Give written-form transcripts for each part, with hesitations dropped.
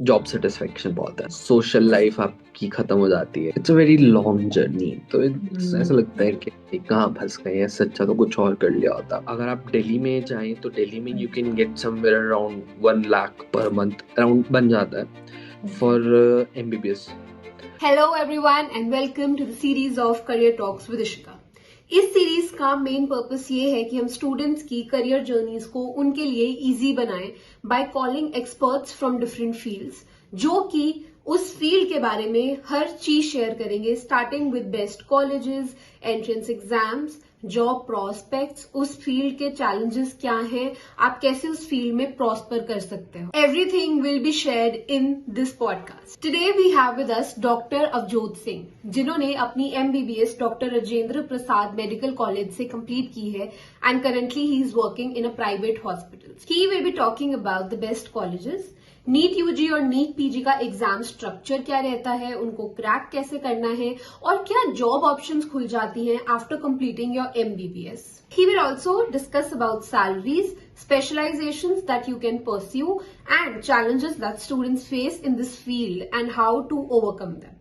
Job satisfaction बहुत है, social life आपकी खत्म हो जाती है। It's a very long journey. तो ऐसा लगता है कि कहाँ फंस गए, इससे अच्छा तो कुछ और कर लिया होता। अगर आप दिल्ली में जाएं तो दिल्ली में you can get somewhere around 1 lakh per month around बन जाता है for MBBS. Hello everyone and welcome to the series of career talks with Ishika. इस सीरीज का मेन पर्पस ये है कि हम स्टूडेंट्स की करियर जर्नीज को उनके लिए इजी बनाएं by calling experts from different fields जो कि उस फील्ड के बारे में हर चीज शेयर करेंगे, starting with best colleges, entrance exams, job prospects, उस फील्ड के चैलेंजेस क्या हैं, आप कैसे उस फील्ड में प्रॉस्पर कर सकते हो। Everything will be shared in this podcast. Today we have with us doctor Avjot Singh, जिन्होंने अपनी MBBS doctor Rajendra Prasad medical college से कंप्लीट की है and currently he is working in a private hospital. He will be talking about the best colleges, NEET UG और NEET PG का exam structure क्या रहता है, उनको क्रैक कैसे करना है और क्या जॉब ऑप्शंस खुल जाती हैं after completing your MBBS. He will also discuss about salaries, specializations that you can pursue, and challenges that students face in this field and how to overcome them.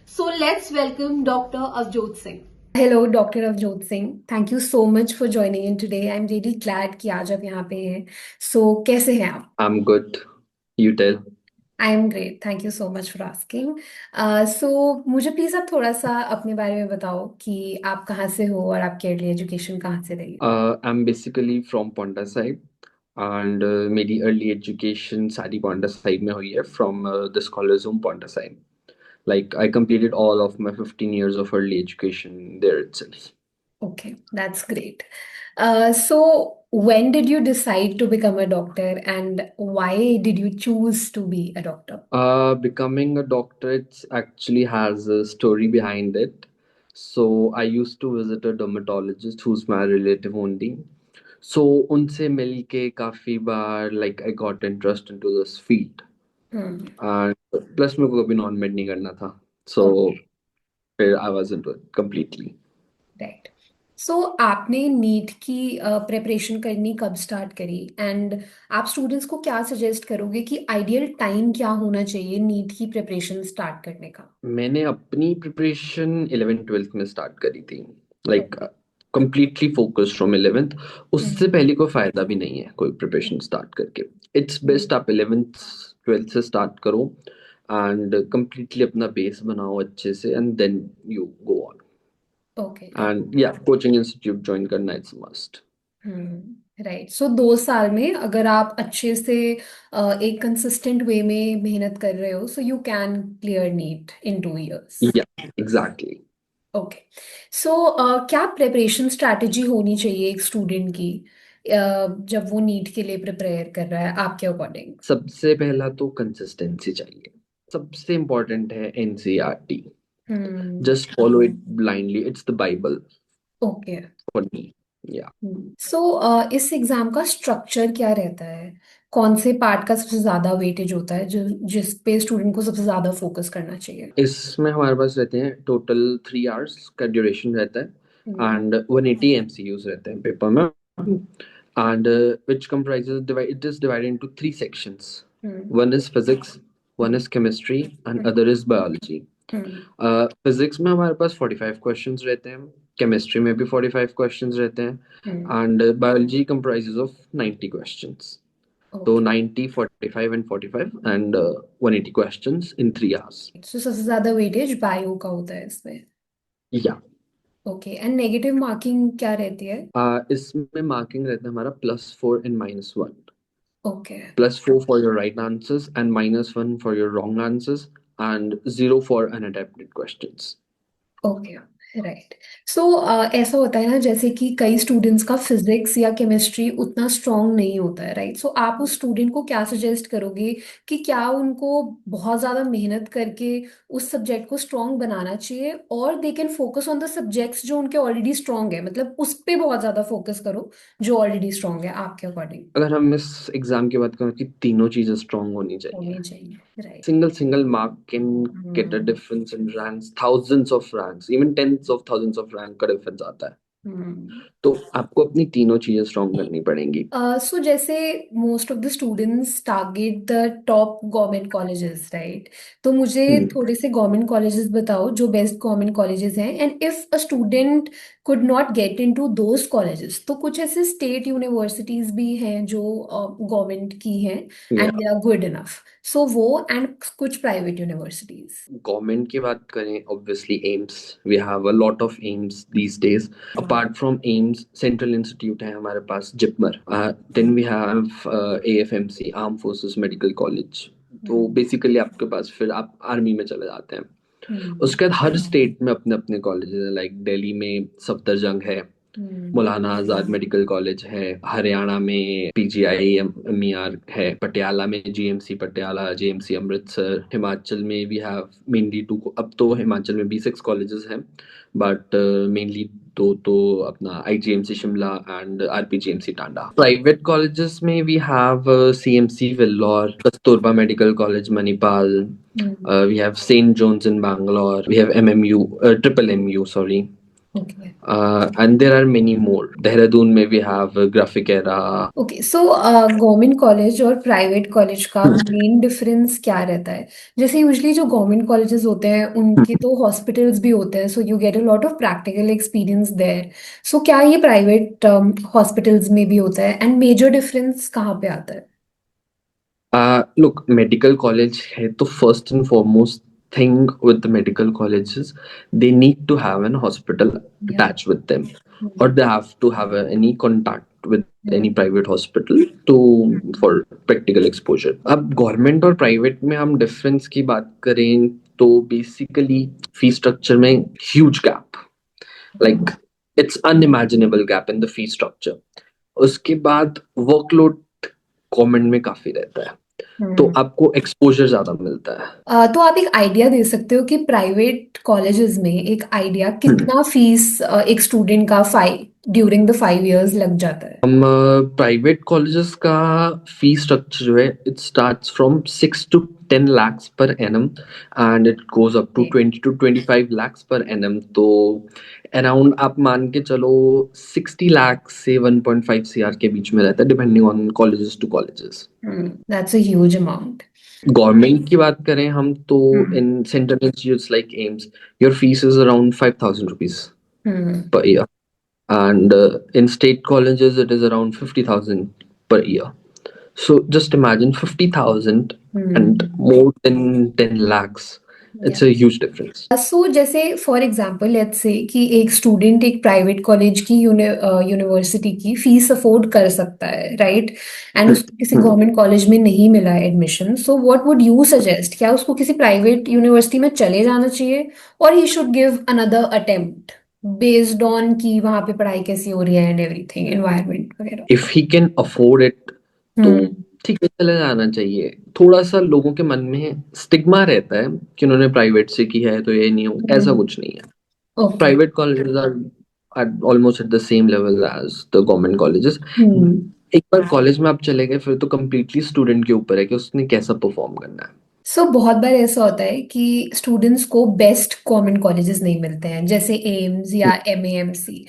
So let's welcome Dr. Avjot Singh. Hello, Dr. Avjot Singh. Thank you so much for joining in today. I'm really glad कि आज आप यहाँ पे हैं. So कैसे हैं आप? I am good, you tell. I am great, thank you so much for asking. So मुझे प्लीज आप थोड़ा सा अपने बारे में बताओ कि आप कहाँ से हो और आपकी अर्ली एजुकेशन कहाँ से रही। I am basically from Paonta side and मेरी अर्ली एजुकेशन सारी पोंटा साइड में हुई है from the scholars home Paonta side. Like I completed all of my 15 years of early education there itself. Okay, that's great. So when did you decide to become a doctor and why did you choose to be a doctor? Becoming a doctor, it actually has a story behind it. So I used to visit a dermatologist who's my relative only. So उनसे मिलके काफी बार like I got interest into this field. Hmm. And plus मेरे को कभी non med नहीं करना था. So Okay. फिर I was into it completely. Right. So आपने नीट की प्रिपरेशन करनी कब स्टार्ट करी एंड आप स्टूडेंट्स को क्या सजेस्ट करोगे कि आइडियल टाइम क्या होना चाहिए नीट की प्रिपरेशन स्टार्ट करने का। मैंने अपनी प्रिपरेशन 11th 12th में स्टार्ट करी थी. Like okay. Completely focused from 11th. उससे हम्म। पहले कोई फायदा भी नहीं है कोई प्रिपरेशन स्टार्ट करके. इट्स बेस्ट आप 11th 12th से स्टार्ट करो एंड कंप्लीटली अपना बेस बनाओ अच्छे से and then you go on. Okay. And या कोचिंग इंस्टीट्यूट ज्वाइन करना इट्स मस्ट. राइट। सो 2 साल में अगर आप अच्छे से एक कंसिस्टेंट वे में मेहनत कर रहे हो so you can clear NEET in 2 years. या एग्जैक्टली. ओके। सो क्या प्रिपरेशन स्ट्रैटेजी होनी चाहिए एक स्टूडेंट की जब वो नीट के लिए प्रिपेयर कर रहा है आपके अकॉर्डिंग। सबसे पहला तो कंसिस्टेंसी चाहिए. सबसे इम्पोर्टेंट है NCERT. Hmm. Just follow it blindly. It's the Bible okay. for me. Yeah. सो इस एग्जाम का स्ट्रक्चर क्या रहता है, कौन से पार्ट का सबसे ज्यादा वेटेज होता है जो जिस पे स्टूडेंट को सबसे ज्यादा फोकस करना चाहिए। इसमें हमारे पास रहते हैं टोटल 3 आवर्स का ड्यूरेशन रहता है हम्म। एंड 180 MCUs रहते हैं पेपर में. And which comprises it is divided into 3 sections. Hmm. One is physics, one is chemistry and hmm. other is biology. Physics में हमारे पास 45 क्वेश्चंस रहते हैं. केमिस्ट्री में भी 45 क्वेश्चंस रहते हम्म। हैं and biology comprises of 90 questions. तो okay. 90, 45 and 45 and 180 questions in 3 hours. सो सबसे ज्यादा वेटेज बायो का होता है इसमें। या ओके। एंड नेगेटिव मार्किंग क्या रहती है। इसमें मार्किंग रहता है हमारा +4 and -1. Okay. +4 for your right answers and -1 for your wrong answers and 0 for unattempted questions. Okay. Right. So ऐसा होता है ना जैसे कि कई स्टूडेंट्स का फिजिक्स या केमिस्ट्री उतना स्ट्रांग नहीं होता है, राइट। सो आप उस स्टूडेंट को क्या सजेस्ट करोगे कि क्या उनको बहुत ज्यादा मेहनत करके उस सब्जेक्ट को स्ट्रांग बनाना चाहिए और they can focus on the subjects जो उनके ऑलरेडी स्ट्रांग है, मतलब उस पे बहुत ज्यादा फोकस करो जो ऑलरेडी स्ट्रांग है आपके अकॉर्डिंग। अगर हम इस एग्जाम की बात करें कि तीनों चीजें स्ट्रांग होनी चाहिए. होनी चाहिए, right. Single mark can get a difference in ranks, thousands of ranks, even tens of thousands of rank का difference आता है. हम्म। तो आपको अपनी तीनों चीजें स्ट्रॉन्ग करनी पड़ेंगी। सो जैसे most of the students target the top government colleges, right? तो मुझे हम्म, थोड़े से गवर्नमेंट कॉलेजेस बताओ जो बेस्ट गवर्नमेंट कॉलेजेस हैं, and if a student could not get into those colleges तो कुछ ऐसे स्टेट यूनिवर्सिटीज भी हैं जो गवर्नमेंट की हैं या and they are good enough, so वो एंड कुछ प्राइवेट यूनिवर्सिटीज। गवर्नमेंट की बात करें, obviously AIIMS, we have a lot of AIIMS these days. Apart from AIIMS, central institute है हमारे पास, JIPMER. Then we have AFMC, arm forces medical college. तो बेसिकली आपके पास फिर आप आर्मी में चले जाते हैं। उसके बाद हर स्टेट में अपने अपने कॉलेजेस हैं, लाइक दिल्ली में सफदरजंग है, मौलाना आजाद मेडिकल कॉलेज है, हरियाणा में पीजीआई एमईआर है, पटियाला में जीएमसी पटियाला, जेएमसी अमृतसर, हिमाचल में वी हैव मेनली टू। अब तो हिमाचल में भी 6 कॉलेजेस हैं, बट मेनली दो तो अपना IGMC Shimla and RPGMC Tanda. Private colleges में we have CMC Vellore, Kasturba medical college Manipal, we have St. John's in Bangalore, we have MMU, Triple MU, sorry. Okay. And there are many more. Dehradun में we have Graphicera. Okay, so government college और private college का main difference क्या रहता है? जैसे usually जो government colleges होते हैं उनके तो हॉस्पिटल्स भी होते हैं, so you get a lot of practical experience there. So क्या ये प्राइवेट हॉस्पिटल्स में भी होता है, एंड मेजर डिफरेंस कहाँ पे आता है? Look, medical college है तो first and foremost thing with the medical colleges, they need to have an hospital या। attached with them, or they have to have any contact with any private hospital to for practical exposure. अब government और private में हम difference की बात करें तो basically fee structure में huge gap, like it's unimaginable gap in the fee structure. उसके बाद वर्कलोड गवर्नमेंट में काफी रहता है, तो आपको एक्सपोजर ज्यादा मिलता है। तो आप एक आइडिया दे सकते हो कि प्राइवेट कॉलेजेस में एक आइडिया हम्म। कितना फीस एक स्टूडेंट का फाइव ड्यूरिंग द 5 years लग जाता है? हम प्राइवेट कॉलेजेस का फी स्ट्रक्चर जो है, it starts from 6 to 10 lakhs per annum and it goes up to 20 to 25 lakhs per annum. तो अराउंड आप मान के चलो 60 लाख से 1.5 CR के बीच में रहता है, depending on colleges to colleges. That's a huge amount. Government की बात करें हम तो in central institutes like AIIMS, your fees is around 5,000 rupees per year, and in state colleges it is around 50,000 per year. So just imagine 50,000 and more than 10 lakhs. It's a huge difference. सो जैसे for example let's say कि एक student एक private college की university की fees afford कर सकता है, right? And उसको किसी गवर्नमेंट कॉलेज में नहीं मिला admission, so what would you suggest? क्या उसको किसी प्राइवेट यूनिवर्सिटी में चले जाना चाहिए, और he should give another attempt based on कि वहां पे पढ़ाई कैसी हो रही है एंड एवरीथिंग, एनवायरनमेंट वगैरह? If he can afford it, तो हम्म। ठीक है, चले जाना चाहिए। थोड़ा सा लोगों के मन में स्टिग्मा रहता है कि उन्होंने प्राइवेट से की है तो ये नहीं हो, ऐसा कुछ नहीं है। Okay. Private colleges are at almost at the same level as the government colleges. हम्म। एक बार कॉलेज में आप चले गए फिर तो कम्प्लीटली स्टूडेंट के ऊपर है कि उसने कैसा परफॉर्म करना है। सो बहुत बार ऐसा होता है कि स्टूडेंट्स को बेस्ट गवर्नमेंट कॉलेजेस नहीं मिलते हैं, जैसे एम्स या MAMC,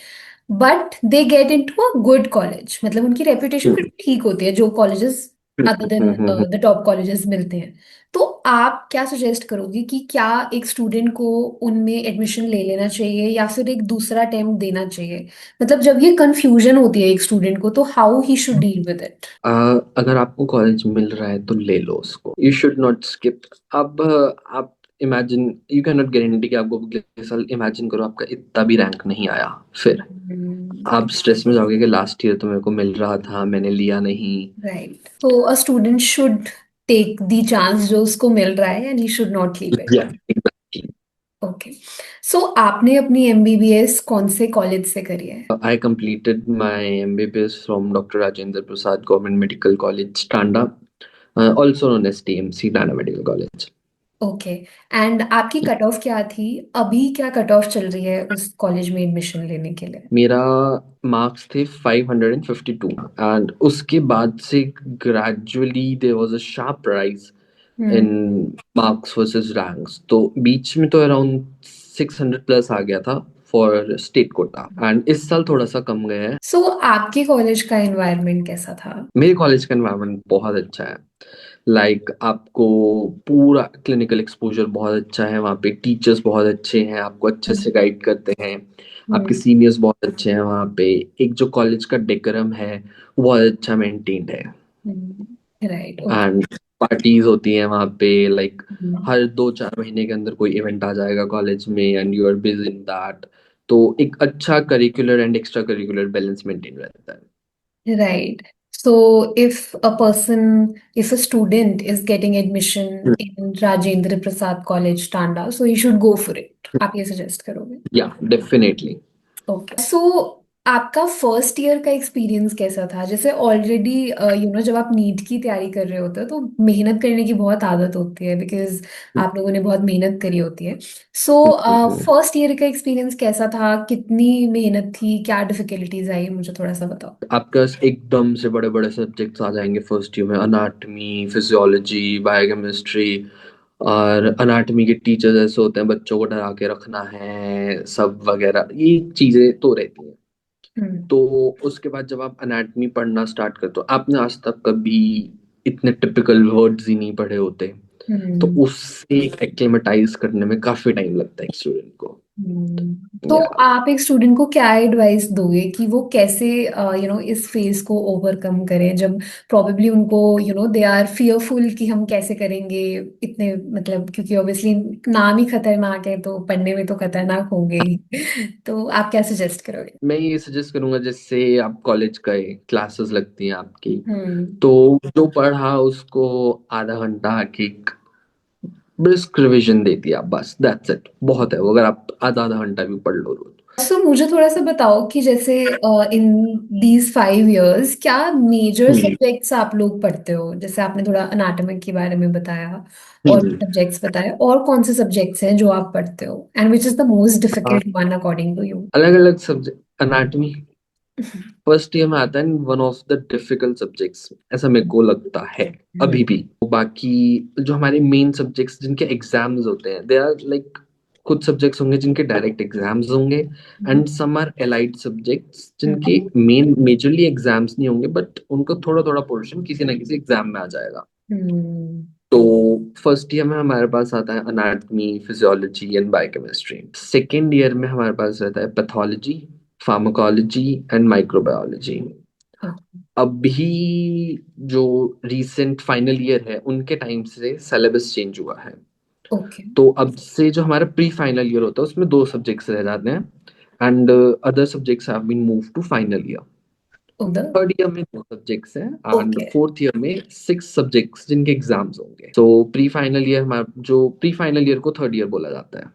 but they get into a good college, मतलब उनकी रेपुटेशन हम्म, फिर ठीक होती है जो colleges other than hmm. The top colleges मिलते हैं। तो आप क्या सजेस्ट करोगे कि क्या एक स्टूडेंट को उनमें एडमिशन ले लेना चाहिए या फिर एक दूसरा अटेम्प्ट देना चाहिए? मतलब जब ये कंफ्यूजन होती है एक स्टूडेंट को, तो how he should deal with it? अगर आपको कॉलेज मिल रहा है तो ले लो उसको, यू शुड नॉट स्किप। अब आप imagine, you can not guarantee कि आपको अगले साल, इमेजिन करो आपका इतना भी रैंक नहीं आया, फिर आप स्ट्रेस में जाओगे कि लास्ट ईयर तो मेरे को मिल रहा था, मैंने लिया नहीं। राइट, तो a student should take the chance जो उसको मिल रहा है, and he should not leave it. या एग्जैक्टली। ओके। सो आपने अपनी एमबीबीएस कौन से कॉलेज से करी है? I completed my MBBS from Dr. Rajendra Prasad Government Medical College, Tanda, also known as TMC, Tanda Medical College. Okay. And आपकी cut off क्या थी? अभी क्या कट ऑफ चल रही है उस कॉलेज में एडमिशन लेने के लिए? मेरा मार्क्स थे 552, एंड उसके बाद से gradually there was a sharp rise in marks versus ranks. तो बीच में तो अराउंड 600 प्लस आ गया था फॉर स्टेट कोटा, एंड इस साल थोड़ा सा कम गया है। सो आपके कॉलेज का एनवायरनमेंट कैसा था? मेरे कॉलेज का एनवायरनमेंट बहुत अच्छा है। आपको पूरा क्लिनिकल एक्सपोजर बहुत अच्छा है, वहाँ पे टीचर्स बहुत अच्छे हैं, आपको अच्छे से गाइड करते हैं। आपके हम्म। सीनियर्स बहुत अच्छे हैं वहाँ पे। एक जो कॉलेज का डेकोरम है वो बहुत अच्छा मेंटेन्ड है। Right, okay. एंड पार्टीज होती हैं वहाँ पे, हर 2-4 महीने के अंदर कोई इवेंट आ जाएगा कॉलेज में, and you are busy in that. तो एक अच्छा curricular and extra curricular balance maintain रहता है। Right. So if a student is getting admission in Rajendra Prasad College, Tanda, so he should go for it. आप ये suggest करोगे? या definitely. Okay, सो आपका फर्स्ट ईयर का एक्सपीरियंस कैसा था? जैसे ऑलरेडी जब आप नीट की तैयारी कर रहे होते हो तो मेहनत करने की बहुत आदत होती है, बिकॉज आप लोगों ने बहुत मेहनत करी होती है। सो फर्स्ट ईयर का एक्सपीरियंस कैसा था? कितनी मेहनत थी? क्या डिफिकल्टीज आई? मुझे थोड़ा सा बताओ। आपका एकदम से बड़े बड़े सब्जेक्ट्स आ जाएंगे फर्स्ट ईयर में, अनाटमी, फिजियोलॉजी, बायोकेमिस्ट्री। और अनाटमी के टीचर्स ऐसे होते हैं, बच्चों को डरा के रखना है सब वगैरह, ये चीजें तो रहती हैं। हम्म। तो उसके बाद जब आप अनाटमी पढ़ना स्टार्ट करते हो, आपने आज तक कभी इतने टिपिकल वर्ड्स ही नहीं पढ़े होते, तो हम्म। उससे एक्लेमेटाइज करने में काफी टाइम लगता है एक स्टूडेंट को। तो या आप एक स्टूडेंट को क्या एडवाइस दोगे कि वो कैसे इस फेज को ओवरकम करें, जब प्रोबेबली उनको दे आर फियरफुल कि हम कैसे करेंगे इतने, मतलब क्योंकि ऑब्वियसली नाम ही खतरनाक है तो पढ़ने में तो खतरनाक होंगे ही। तो आप क्या सजेस्ट करोगे? मैं ये सजेस्ट करूंगा, जैसे आप कॉलेज गए, क्लासेस लगती हैं आपकी, हम्म। तो जो पढ़ा उसको आधा घंटा की ब्रिस्क रिवीजन दे दिया, बस दैट्स इट, बहुत है वो, अगर आप आधा आधा घंटा भी पढ़ लो रोज। सो मुझे थोड़ा सा बताओ कि जैसे इन दीज 5 years क्या मेजर हम्म, सब्जेक्ट्स आप लोग पढ़ते हो? जैसे आपने थोड़ा अनाटॉमी के बारे में बताया और हम्म। सब्जेक्ट्स बताए, और कौन से सब्जेक्ट्स हैं जो आप पढ़ते हो, and which is the most difficult one according to you? अलग अलग सब्जेक्ट, अनाटमी फर्स्ट ईयर में आता है, one of the difficult subjects, ऐसा मेरे को लगता है अभी भी। बाकी जो हमारे मेन सब्जेक्ट्स जिनके एग्जाम्स होते हैं, दे आर कुछ सब्जेक्ट्स होंगे जिनके डायरेक्ट एग्जाम्स होंगे, and some are allied subjects जिनके मेन मेजरली एग्जाम्स नहीं होंगे, बट उनको थोड़ा थोड़ा पोर्शन किसी ना किसी एग्जाम में आ जाएगा। तो फर्स्ट ईयर में हमारे पास आता है anatomy, physiology and biochemistry. Second year में हमारे पास रहता है पैथोलॉजी, फार्माकोलॉजी एंड माइक्रोबायोलॉजी। अभी जो रीसेंट फाइनल ईयर है उनके टाइम से सिलेबस चेंज हुआ है। ओके। तो अब से जो हमारा प्री फाइनल ईयर होता है उसमें 2 सब्जेक्ट्स रह जाते हैं, and other subjects have been move to final year. उधर। थर्ड ईयर में 2 सब्जेक्ट्स हैं, एंड ओके। फोर्थ ईयर में 6 सब्जेक्ट्स जिनके एग्जाम्स होंगे। तो प्री फाइनल ईयर, जो प्री फाइनल ईयर को थर्ड ईयर बोला जाता है।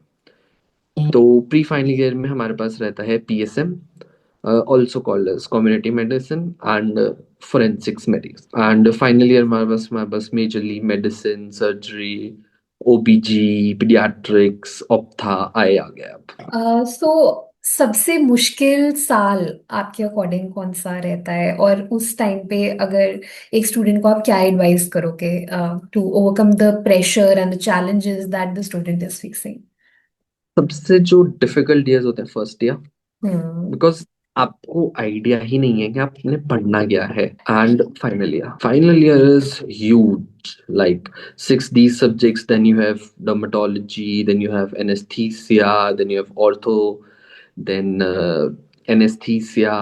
तो प्री फाइनल ईयर में हमारे पास रहता है PSM, also called as community medicine and forensics medics. And final year हमारे पास majorly medicine, surgery, OBG, pediatrics, ophtha आए आ गया अब। सो सबसे मुश्किल साल आपके अकॉर्डिंग कौन सा रहता है, और उस टाइम पे अगर एक स्टूडेंट को आप क्या एडवाइस करोगे to overcome the pressure and the challenges that the student is facing? सबसे जो डिफिकल्ट ईयर्स होते हैं फर्स्ट ईयर, हम्म। बिकॉज आपको आइडिया ही नहीं है कि आपने पढ़ना क्या है। And final year is huge, 6 these subjects, then you have dermatology, then you have anesthesia, then you have ortho, then anesthesia,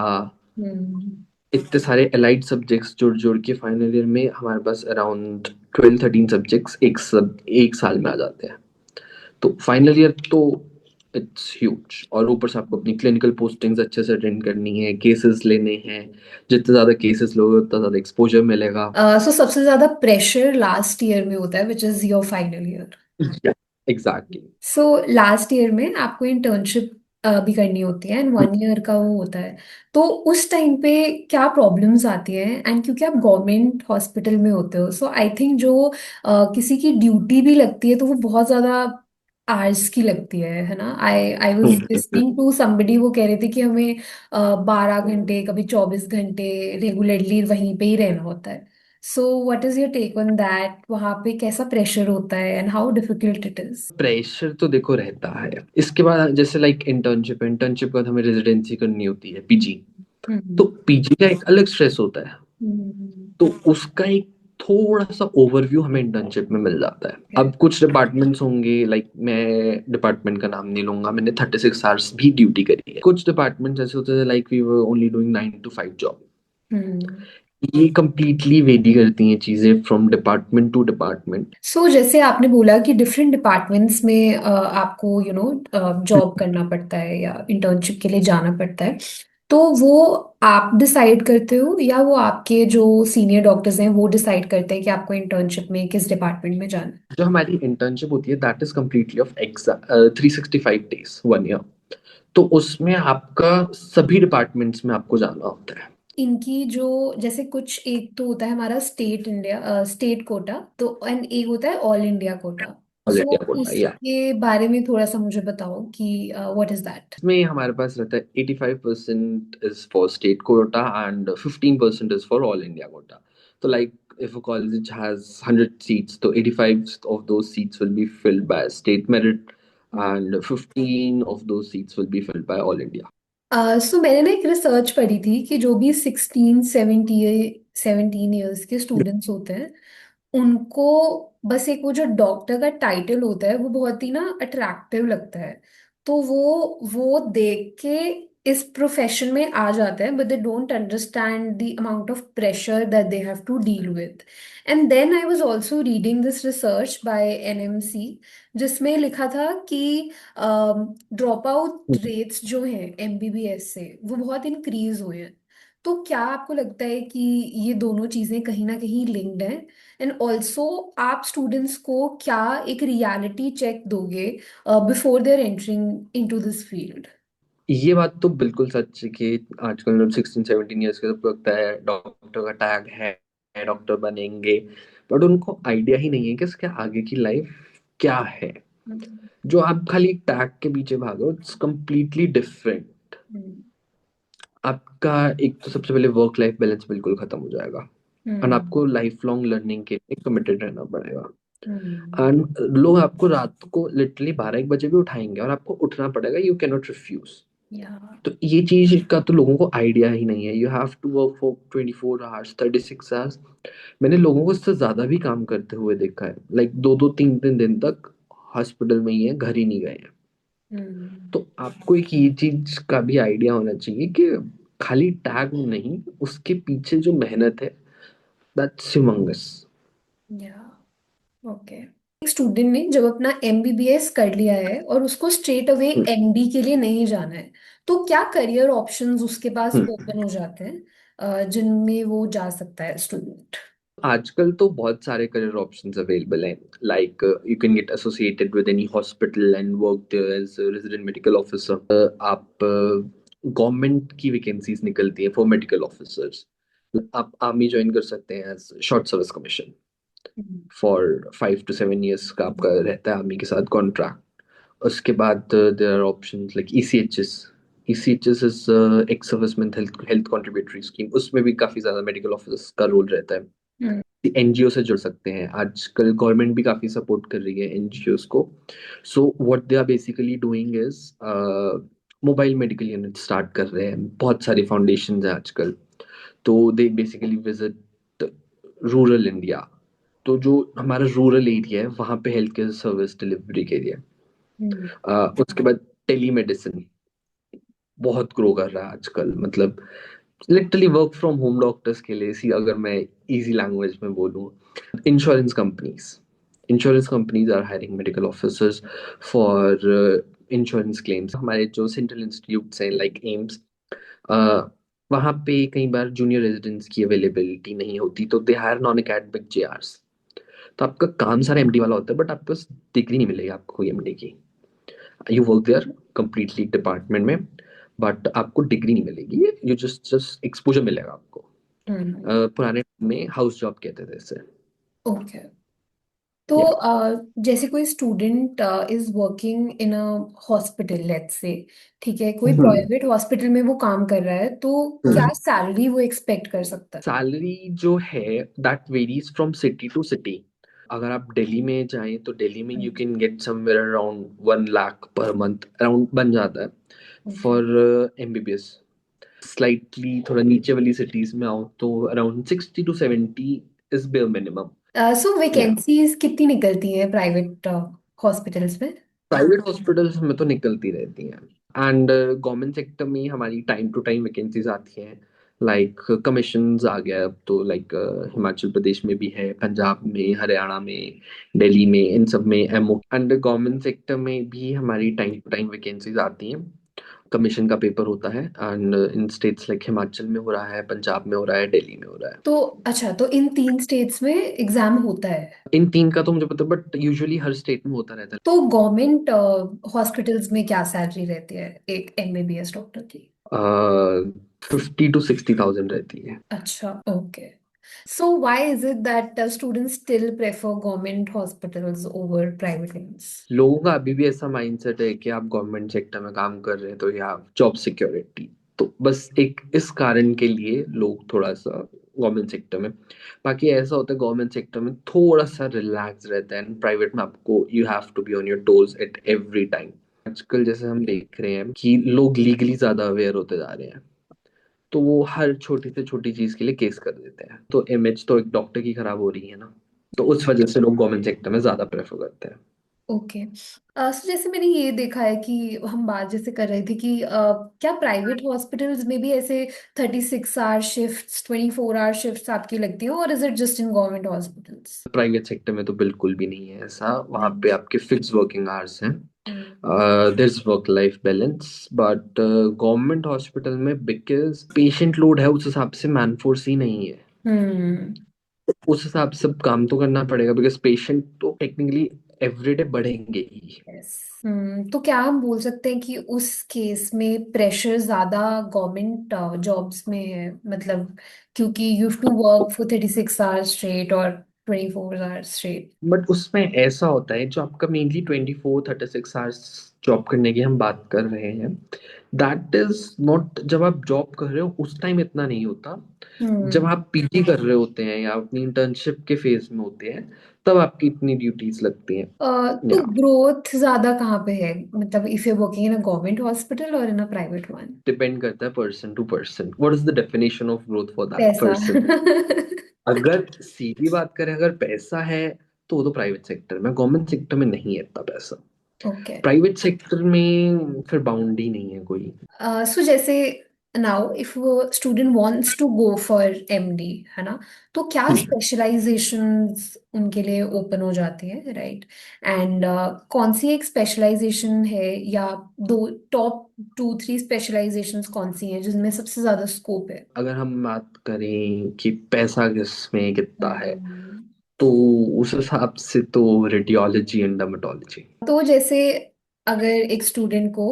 हम्म। इतने सारे एलाइड सब्जेक्ट्स जुड़ जुड़ के फाइनल ईयर में हमारे पास अराउंड 12-13 सब्जेक्ट्स एक साल में आ जाते हैं। तो फाइनल ईयर तो इट्स ह्यूज, और ऊपर से आपको अपनी क्लिनिकल पोस्टिंग्स अच्छे से अटेंड करनी है, केसेस लेने हैं, जितने ज्यादा केसेस लोगे उतना ज्यादा एक्सपोजर मिलेगा। सो सबसे ज्यादा प्रेशर लास्ट ईयर में होता है which is your final year. Exactly. So last year में आपको इंटर्नशिप भी करनी होती है एंड 1 year का वो होता है। तो उस टाइम पे क्या प्रॉब्लम्स आती हैं? एंड क्योंकि आप गवर्नमेंट हॉस्पिटल में होते हो, सो आई थिंक जो किसी की ड्यूटी भी लगती है तो वो बहुत ज्यादा आवर्स की लगती है ना? I was listening to somebody, वो कह रहे थे कि हमें 12 घंटे, कभी 24 घंटे रेगुलरली वहीं पे ही रहना होता है। So what is your take on that? वहाँ पे कैसा प्रेशर होता है and how difficult it is? Pressure तो देखो रहता है। इसके बाद जैसे लाइक इंटर्नशिप के बाद हमें रेजिडेंसी करनी होती है, पीजी। तो हम्म। पीजी का एक अलग स्ट्रेस होता है। हम्म। तो उसका एक थोड़ा सा ओवरव्यू हमें इंटर्नशिप में मिल जाता है। Okay. अब कुछ डिपार्टमेंट्स होंगे, लाइक मैं डिपार्टमेंट का नाम नहीं लूंगा, मैंने 36 आवर्स भी ड्यूटी करी है। कुछ डिपार्टमेंट्स ऐसे होते हैं like we were only doing 9 to 5 job. Hmm. ये कंप्लीटली वेरी करती हैं चीजें फ्रॉम डिपार्टमेंट टू डिपार्टमेंट। जैसे आपने बोला कि डिफरेंट डिपार्टमेंट्स में आपको जॉब करना पड़ता है या इंटर्नशिप के लिए जाना पड़ता है, तो वो आप डिसाइड करते हो या वो आपके जो सीनियर डॉक्टर्स हैं वो डिसाइड करते हैं कि आपको इंटर्नशिप में किस डिपार्टमेंट में जाना जो हमारी इंटर्नशिप होती है that is completely of 365 days, 1 year। तो उसमें आपका सभी डिपार्टमेंट्स में आपको जाना होता है। है? इनकी जो जैसे कुछ एक तो होता है हमारा स्टेट कोटा, तो एंड एक होता है all India quota. All so India quota या उसके बारे में थोड़ा सा मुझे बताओ कि व्हाट इज दैट? इसमें हमारे पास रहता है 85% is for state quota and 15% is for all India quota. तो like if a college has 100 seats, so 85 of those seats will be filled by state merit and 15 of those seats will be filled by all India। मैंने ना एक research पढ़ी थी कि जो भी 17 years के स्टूडेंट्स होते हैं उनको बस एक वो जो डॉक्टर का टाइटल होता है वो बहुत ही ना अट्रैक्टिव लगता है, तो वो देख के इस प्रोफेशन में आ जाते हैं, but they don't understand the amount of pressure that they have to deal with. And then I was also reading this research by NMC, जिसमें लिखा था कि ड्रॉप आउट रेट्स जो हैं एमबीबीएस से वो बहुत इंक्रीज हुए हैं। तो क्या आपको लगता है कि ये दोनों चीजें कहीं ना कहीं लिंक्ड हैं? एंड ऑल्सो आप स्टूडेंट्स को क्या एक रियलिटी चेक दोगे before their entering into this field? ये बात तो बिल्कुल सच है कि आजकल जब 16-17 ईयर्स के सबको लगता है डॉक्टर का टैग है, डॉक्टर बनेंगे। बट उनको आइडिया ही नहीं है कि इसके आगे की लाइफ क्या है। जो आप खाली टैग के पीछे भागो, इट्स कम्प्लीटली डिफरेंट। आपका एक तो सबसे पहले वर्क लाइफ बैलेंस बिल्कुल खत्म हो जाएगा एंड आपको लाइफ लॉन्ग लर्निंग के लिए कमिटेड रहना पड़ेगा। एंड लोग आपको रात को लिटरली 12-1 बजे भी उठाएंगे और आपको उठना पड़ेगा, यू कैन नॉट रिफ्यूज। तो ये चीज का तो लोगों को आइडिया ही नहीं है। You have to work for 24 hours, 36 hours. मैंने लोगों को इससे ज्यादा भी काम करते हुए देखा है, लाइक 2-2 3-3 दिन तक हॉस्पिटल में ही है, घर ही नहीं गए हैं। तो आपको एक ये चीज का भी आइडिया होना चाहिए कि खाली टैग नहीं, उसके पीछे जो मेहनत है दैट्स ह्यूमंगस। या ओके। एक स्टूडेंट ने जब अपना एमबीबीएस कर लिया है और उसको स्ट्रेट अवे एमडी के लिए नहीं जाना है, तो क्या करियर ऑप्शंस उसके पास ओपन हो जाते हैं जिनमें वो जा सकता है स्टूडेंट? आजकल तो बहुत सारे करियर ऑप्शंस अवेलेबल हैं, like you can get associated with any hospital and work there as resident medical officer. आप गवर्नमेंट की वैकेंसीज निकलती है फॉर मेडिकल ऑफिसर्स। आप आर्मी ज्वाइन कर सकते हैं as short service commission for 5 to 7 years का आपका रहता है आर्मी के साथ कॉन्ट्रैक्ट। उसके बाद there are options like ECHS. ECHS is ex serviceman health health contributory scheme, उसमें भी काफी ज्यादा मेडिकल ऑफिसर्स का रोल रहता है। एनजीओ से जुड़ सकते हैं, आजकल गवर्नमेंट भी काफी सपोर्ट कर रही है एनजीओस को। So what they are basically doing is mobile medical unit start कर रहे हैं, बहुत सारी फाउंडेशन हैं आजकल। तो they basically visit rural India. तो जो हमारा रूरल एरिया है वहाँ पे हेल्थ केयर सर्विस डिलीवरी के लिए। उसके बाद टेली मेडिसिन बहुत ग्रो कर रहा है आजकल, मतलब literally work from home doctors के लिए। सी अगर मैं इजी लैंग्वेज में बोलूँ, insurance companies insurance companies are hiring medical officers for insurance claims. हमारे जो सेंट्रल इंस्टीट्यूट्स हैं लाइक एम्स, वहाँ पे कई बार जूनियर रेजिडेंट्स की अवेलेबिलिटी नहीं होती, तो they hire non academic JRs. तो आपका काम सारा एमडी वाला होता है बट आपको डिग्री नहीं मिलेगी आपको एमडी की। You work there completely department में, बट आपको डिग्री नहीं मिलेगी, यू जस्ट जस्ट एक्सपोजर मिलेगा आपको। पुराने time में हाउस जॉब कहते थे इसे। ओके। तो या जैसे कोई student is working in a hospital let's say, ठीक है, कोई हम्म प्राइवेट हॉस्पिटल में वो काम कर रहा है, तो क्या सैलरी वो एक्सपेक्ट कर सकता है? सैलरी जो है that varies from city to city. अगर आप दिल्ली में जाएं तो दिल्ली में you can get somewhere around 1 lakh per month around बन जाता है ओके। For MBBS. स्लाइटली थोड़ा नीचे वाली सिटीज में आओ तो around 60 to 70 is bare minimum. So yeah vacancies कितनी निकलती हैं प्राइवेट हॉस्पिटल्स में? प्राइवेट हॉस्पिटल्स में तो निकलती रहती हैं एंड गवर्नमेंट सेक्टर में हमारी टाइम टू टाइम वैकेंसीज आती हैं। लाइक कमीशंस आ गया अब तो, लाइक हिमाचल प्रदेश में भी है, पंजाब में, हरियाणा में, दिल्ली में, इन सब में एमओ। एंड गवर्नमेंट सेक्टर में भी हमारी टाइम टू टाइम वैकेंसीज आती हैं। कमीशन का पेपर होता है and in states like Himachal में हो रहा है, पंजाब में हो रहा है, दिल्ली में हो रहा है। तो अच्छा, तो इन तीन स्टेट्स में एग्जाम होता है? इन तीन का तो मुझे पता, बट यूजुअली हर स्टेट में होता रहता तो गवर्नमेंट हॉस्पिटल्स में क्या सैलरी रहती है एक एमबीबीएस डॉक्टर की? है। 50 to 60 thousand रहती है। अच्छा, okay. So why is it that students still prefer government hospitals over private ones? लोगों का अभी भी ऐसा माइंडसेट है कि आप गवर्नमेंट सेक्टर में काम कर रहे हैं तो या जॉब सिक्योरिटी, तो बस एक इस कारण के लिए लोग थोड़ा सा गवर्नमेंट सेक्टर में। बाकी ऐसा होता है गवर्नमेंट सेक्टर में थोड़ा सा रिलैक्स रहता है एंड प्राइवेट में आपको you have to be on your toes at every time. आजकल जैसे हम देख रहे हैं कि लोग लीगली ज्यादा अवेयर होते जा रहे हैं, तो वो हर छोटी से छोटी चीज के लिए केस कर देते हैं, तो इमेज तो एक डॉक्टर की खराब हो रही है ना। तो उस वजह से लोग गवर्नमेंट सेक्टर में ज्यादा प्रेफर करते हैं। ओके। सो जैसे मैंने ये देखा है कि हम बात जैसे कर रहे थे कि क्या प्राइवेट हॉस्पिटल्स में भी ऐसे 36 आवर शिफ्ट्स, 24 आवर शिफ्ट्स आपकी लगती है, और is it just in government hospitals? Private sector में तो बिल्कुल भी नहीं है ऐसा, वहाँ नहीं। पे आपके फिक्स वर्किंग आवर्स हैं। Hmm. There is work life balance, but government hospital में बिकॉज पेशेंट लोड है उस हिसाब से मैन फोर्स ही नहीं है। हम्म। उस हिसाब से काम तो करना पड़ेगा बिकॉज पेशेंट तो टेक्निकली एवरीडे बढ़ेंगे ही। यस। तो क्या हम बोल सकते हैं कि उस केस में प्रेशर ज्यादा गवर्नमेंट जॉब्स में है, मतलब क्योंकि you have to work for 36 hours straight और 24 आवर्स स्ट्रेट? बट उसमें ऐसा होता है जो आपका मेनली 24 36 आवर्स जॉब करने की हम बात कर रहे हैं, दैट इज नॉट, जब आप जॉब कर रहे हो उस टाइम इतना नहीं होता। जब हम्म। आप पीजी कर रहे होते हैं या अपनी इंटर्नशिप के फेज में होते हैं तब आपकी इतनी ड्यूटीज लगती हैं। तो या ग्रोथ ज्यादा कहाँ पे है, मतलब if you working in a government hospital और in a private one? Depend करता है person to person, what is the definition of growth for that पैसा। पर्सन। अगर सीधी बात करें, अगर पैसा है तो वो तो प्राइवेट सेक्टर में, गवर्नमेंट सेक्टर में नहीं है इतना पैसा। ओके। प्राइवेट सेक्टर में फिर बाउंड ही नहीं है कोई। सो जैसे now if student wants to go for MD, है ना, तो क्या स्पेशलाइजेशंस उनके लिए ओपन हो जाती है, राइट? एंड कौन सी एक स्पेशलाइजेशन है, या दो टॉप 2 3 स्पेशलाइजेशंस कौन सी हैं जिनमें सबसे ज्यादा स्कोप है? अगर हम बात करें कि पैसा किसमें कितना है, हम्म। तो उस हिसाब से तो रेडियोलॉजी एंड डर्मेटोलॉजी। तो जैसे अगर एक स्टूडेंट को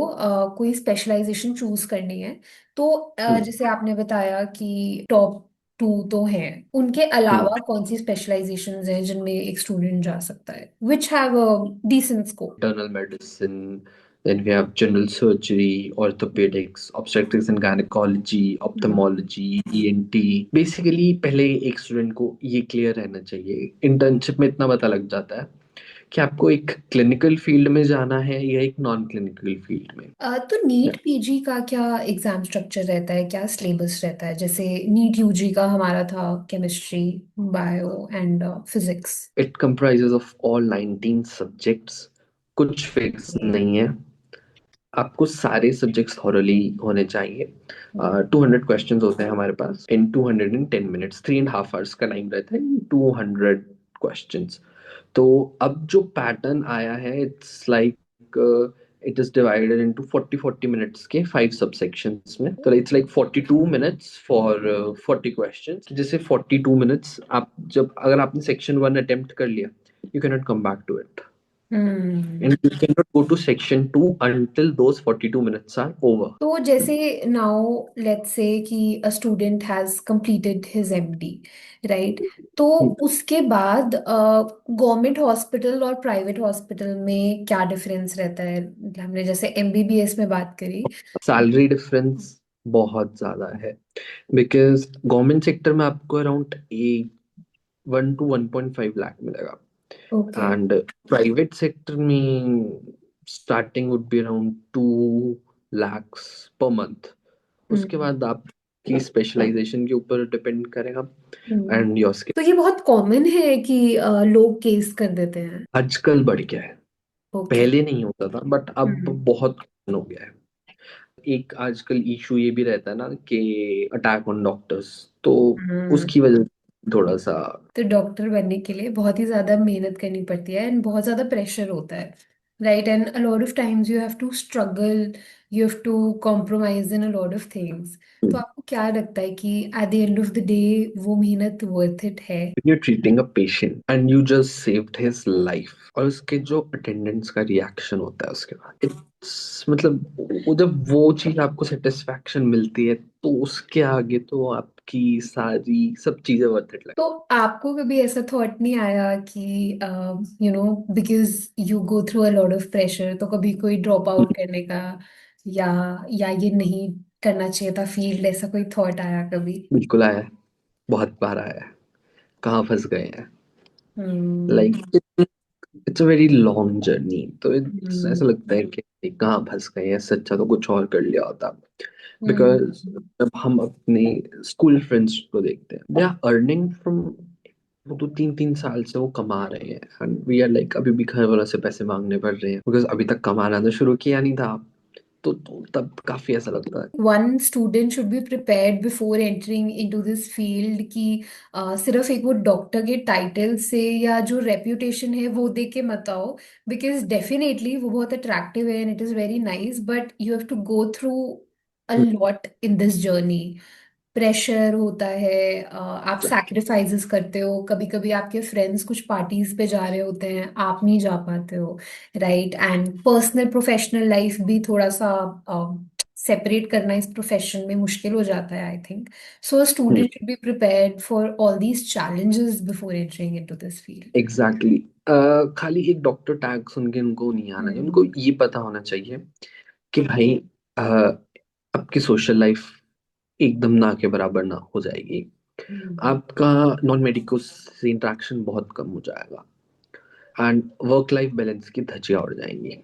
कोई स्पेशलाइजेशन चूज करनी है, तो जैसे आपने बताया कि टॉप 2 तो हैं, उनके अलावा कौन सी स्पेशलाइजेशंस हैं जिनमें एक स्टूडेंट जा सकता है which have a decent scope? Internal medicine, then we have general surgery, orthopedics, obstetrics and gynecology, ophthalmology, ENT। Basically पहले एक स्टूडेंट को ये क्लियर रहना चाहिए, इंटर्नशिप में इतना पता लग जाता है कि आपको एक क्लिनिकल फील्ड में जाना है या एक नॉन क्लिनिकल फील्ड में। तो नीट पीजी का क्या एग्जाम स्ट्रक्चर रहता है, क्या सिलेबस रहता है? जैसे नीट यूजी का हमारा था chemistry, bio and physics. It comprises of all 19 subjects, कुछ फिक्स नहीं है। आपको सारे सब्जेक्ट्स थॉरली होने चाहिए। 200 क्वेश्चंस होते हैं हमारे पास इन 210 मिनट्स, 3.5 आवर्स का टाइम रहता है इन 200 क्वेश्चंस। तो अब जो पैटर्न आया है it's like it is divided into 40 40 minutes के 5 सब सेक्शंस में, तो it's like 42 minutes for 40 questions. जैसे 42 मिनट्स आप, जब अगर आपने सेक्शन 1 अटेम्प्ट कर लिया, you can not come back to it. Hmm. and you cannot go to section 2 until those 42 minutes are over. तो जैसे नाउ लेट्स से कि a student has completed his MD, right? तो उसके बाद government hospital और private hospital में क्या difference रहता है? मतलब हमने जैसे एमबीबीएस में बात करी। सैलरी डिफरेंस बहुत ज्यादा है, बिकॉज गवर्नमेंट सेक्टर में आपको अराउंड 1 to 1.5 लाख मिलेगा, ओके। एंड प्राइवेट सेक्टर में starting would be around 2 lakhs per month. उसके हम्म। बाद आपकी स्पेशलाइजेशन के ऊपर डिपेंड करेगा हम्म। And your skill. तो ये बहुत कॉमन है कि लोग केस कर देते हैं। आजकल बढ़ गया है, ओके। पहले नहीं होता था बट अब हम्म। बहुत कॉमन हो गया है। एक आजकल इशू ये भी रहता है ना कि अटैक ऑन डॉक्टर्स, तो हम्म। उसकी वजह से थोड़ा सा। तो डॉक्टर बनने के लिए बहुत ही ज्यादा मेहनत करनी पड़ती है एंड बहुत ज्यादा प्रेशर होता है, right? And a lot of times you have to struggle, you have to compromise in a lot of things. तो आपको क्या लगता है कि at the end of the day वो मेहनत वर्थ इट है? you're treating a patient and you just saved his life, और उसके जो अटेंडेंट्स का रिएक्शन होता है उसके बाद, इट्स मतलब वो जब वो चीज आपको सेटिस्फैक्शन मिलती है तो उसके आगे तो आपकी सारी सब चीजें वर्थ इट तो लगती आपको कभी ऐसा थॉट नहीं आया कि you know because you go through a lot of pressure, तो कभी कोई ड्रॉप है। आउट करने का या ये नहीं करना चाहिए था फील्ड, ऐसा कोई थॉट आया कभी? बिल्कुल आया है, बहुत बार आया है, कहाँ फंस गए हैं। Hmm. Like it's a very long journey, तो हम्म। ऐसा लगता है कि कहाँ फंस गए हैं, इससे अच्छा तो कुछ और कर लिया होता। हम्म। बिकॉज जब हम अपने स्कूल फ्रेंड्स को देखते हैं, दे आर अर्निंग फ्रॉम, वो तो 3 3 साल से वो कमा रहे हैं एंड वी आर लाइक अभी भी घर वालों से पैसे मांगने पड़ रहे हैं, बिकॉज अभी तक कमाना तो शुरू किया नहीं था। तो तब काफी ऐसा लगता है। One student should be prepared before entering into this field कि सिर्फ एक वो डॉक्टर के टाइटल से या जो रेप्यूटेशन है वो देख के मत आओ। बिकॉज डेफिनेटली वो बहुत अट्रैक्टिव है and it is very nice, but you have to go through a lot in this journey. Pressure होता है, आप सैक्रिफाइसेस करते हो, कभी कभी आपके फ्रेंड्स कुछ पार्टीज पे जा रहे होते हैं, आप नहीं जा पाते हो, right? And personal professional life भी थोड़ा सा सेपरेट करना इस प्रोफेशन में मुश्किल हो जाता है, I think. So a student should be prepared for all these challenges before entering into this field. Exactly, खाली एक डॉक्टर टैग सुन के उनको नहीं आना चाहिए, उनको हम्म। ये पता होना चाहिए कि भाई आपकी सोशल लाइफ एकदम ना के बराबर ना हो जाएगी, हम्म। आपका नॉन मेडिकल से इंटरेक्शन बहुत कम हो जाएगा एंड वर्क लाइफ बैलेंस की धज्जियां उड़ जाएंगी।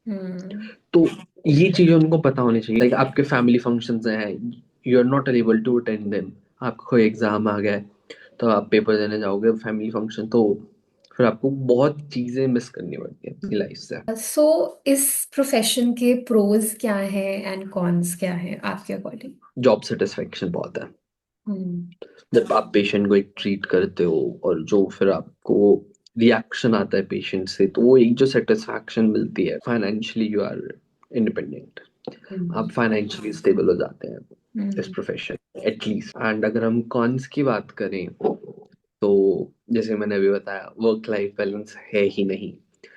हम्म। तो ये चीजें उनको पता होनी चाहिए, लाइक आपके फैमिली फंक्शंस हैं, you are not able to attend them, आपका कोई एग्जाम आ गया है तो आप पेपर देने जाओगे फैमिली फंक्शन, तो फिर आपको बहुत चीजें मिस करनी पड़ती है अपनी लाइफ से। सो इस प्रोफेशन के प्रोज क्या हैं एंड कॉन्स क्या हैं आपके अकॉर्डिंग? जॉब सेटिस्फेक्शन बहुत है, हम्म। जब आप पेशेंट को एक ट्रीट करते हो और जो फिर आपको रिएक्शन आता है पेशेंट से, तो वो एक जो सेटिस्फैक्शन मिलती है, फाइनेंशियली यू आर इंडिपेंडेंट, हम्म। आप फाइनेंशियली स्टेबल हो जाते हैं इस हम्म। Profession at least. एंड अगर हम कॉन्स की बात करें तो जैसे मैंने अभी बताया, वर्क लाइफ बैलेंस है ही नहीं,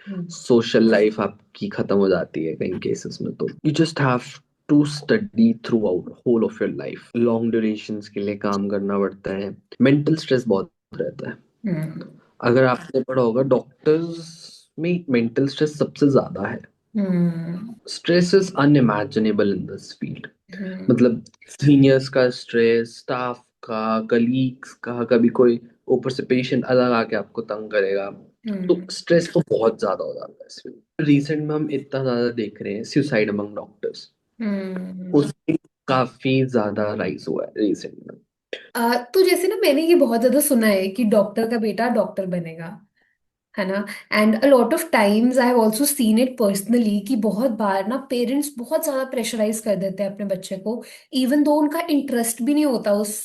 हम्म। सोशल लाइफ आपकी खत्म हो जाती है कई केसेस में, तो you just have to study throughout whole of your life, long durations के लिए काम करना पड़ता है, मेंटल स्ट्रेस बहुत रहता है। हम्म। अगर आपने पढ़ा होगा डॉक्टर्स में मेंटल स्ट्रेस सबसे ज्यादा है। Hmm. Stress is unimaginable in this field, hmm. मतलब सीनियर्स का स्ट्रेस, स्टाफ का, कलीग्स का, कभी कोई ऊपर से पेशेंट अलग आके आपको तंग करेगा, तो हम्म। स्ट्रेस तो बहुत ज्यादा हो जाता है इसमें। रिसेंट में हम इतना ज्यादा देख रहे हैं सुसाइड अमंग डॉक्टर्स, हम्म। उसकी काफी ज्यादा राइज हुआ है रिसेंट में। तो जैसे ना मैंने ये बहुत ज्यादा सुना है कि डॉक्टर का बेटा डॉक्टर बनेगा, है ना? And a lot of times I have also seen it personally कि बहुत बार ना पेरेंट्स बहुत ज्यादा प्रेशराइज कर देते हैं अपने बच्चे को, इवन दो उनका इंटरेस्ट भी नहीं होता उस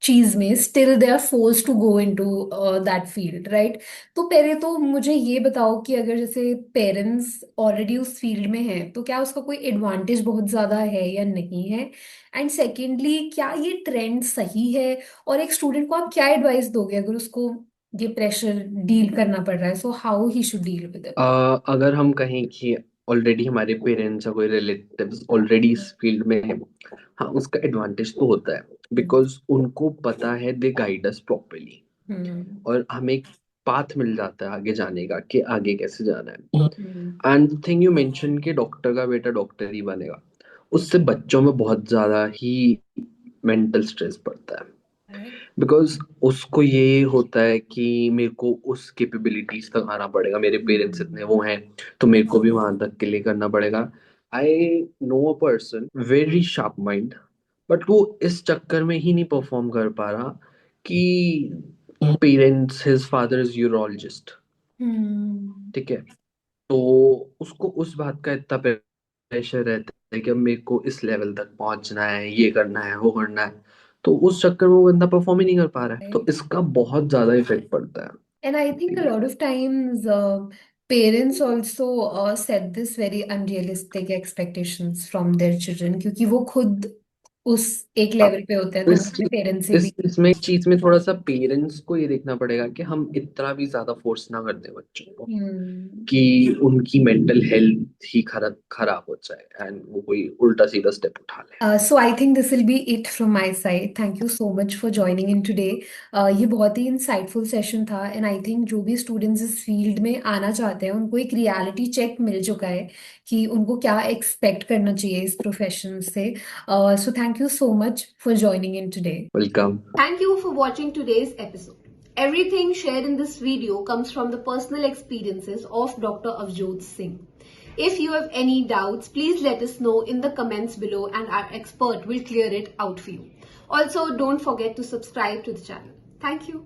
चीज में, still they are force to go into that field, right? तो पहले तो मुझे ये बताओ कि अगर जैसे पेरेंट्स ऑलरेडी उस फील्ड में हैं तो क्या उसका कोई एडवांटेज बहुत ज्यादा है या नहीं है? एंड सेकेंडली, क्या ये ट्रेंड सही है? और एक स्टूडेंट को आप क्या एडवाइस दोगे अगर उसको ये प्रेशर डील करना पड़ रहा है, so how he should deal with it? अगर हम कहें कि ऑलरेडी हमारे पेरेंट्स या कोई रिलेटिव्स ऑलरेडी इस फील्ड में है, हाँ उसका एडवांटेज तो होता है, बिकॉज उनको पता है, दे गाइड अस प्रॉपरली, हम्म। और हमें एक पाथ मिल जाता है आगे जाने का कि आगे कैसे जाना है। हम्म। एंड थिंग यू मेंशन कि डॉक्टर का बेटा डॉक्टर ही बनेगा, उससे बच्चों में बहुत ज्यादा ही मेंटल स्ट्रेस पड़ता है, बिकॉज उसको ये होता है कि मेरे को उस कैपेबिलिटीज तक आना पड़ेगा, मेरे पेरेंट्स इतने वो हैं तो मेरे को भी वहां तक के लिए करना पड़ेगा। I know a person very sharp mind, but वो इस चक्कर में ही नहीं परफॉर्म कर पा रहा कि parents, his father is urologist, hmm. ठीक है, तो उसको उस बात का इतना प्रेशर रहता है कि अब मेरे को इस लेवल तक पहुंचना है, ये करना है, वो करना है, तो उस चक्कर में वो बंदा परफॉर्म ही नहीं कर पा रहा है, तो इसका बहुत ज्यादा इफेक्ट पड़ता है। And I think a lot of times parents also set this very unrealistic expectations from their children क्योंकि वो खुद उस एक हाँ, लेवल पे होते हैं, तो तो वो अपने पेरेंट्स से भी। इस चीज में थोड़ा सा पेरेंट्स को ये देखना पड़ेगा कि हम इतना भी ज्यादा फोर्स ना कर दें बच्चों को हम्म। कि उनकी मेंटल हेल्थ ही खराब हो जाए एंड वो कोई उल्टा सीधा स्टेप उठा ले। So I think this will be it from my side. Thank you so much for joining in today. ये बहुत ही इंसाइटफुल सेशन था, एंड आई थिंक जो भी स्टूडेंट्स इस फील्ड में आना चाहते हैं उनको एक रियलिटी चेक मिल चुका है कि उनको क्या एक्सपेक्ट करना चाहिए इस प्रोफेशन से. So thank you so much for joining in today. Welcome. Thank you for watching today's episode. Everything shared in this video comes from the personal experiences of Dr. Avjot Singh. If you have any doubts, please let us know in the comments below and our expert will clear it out for you. Also, don't forget to subscribe to the channel. Thank you.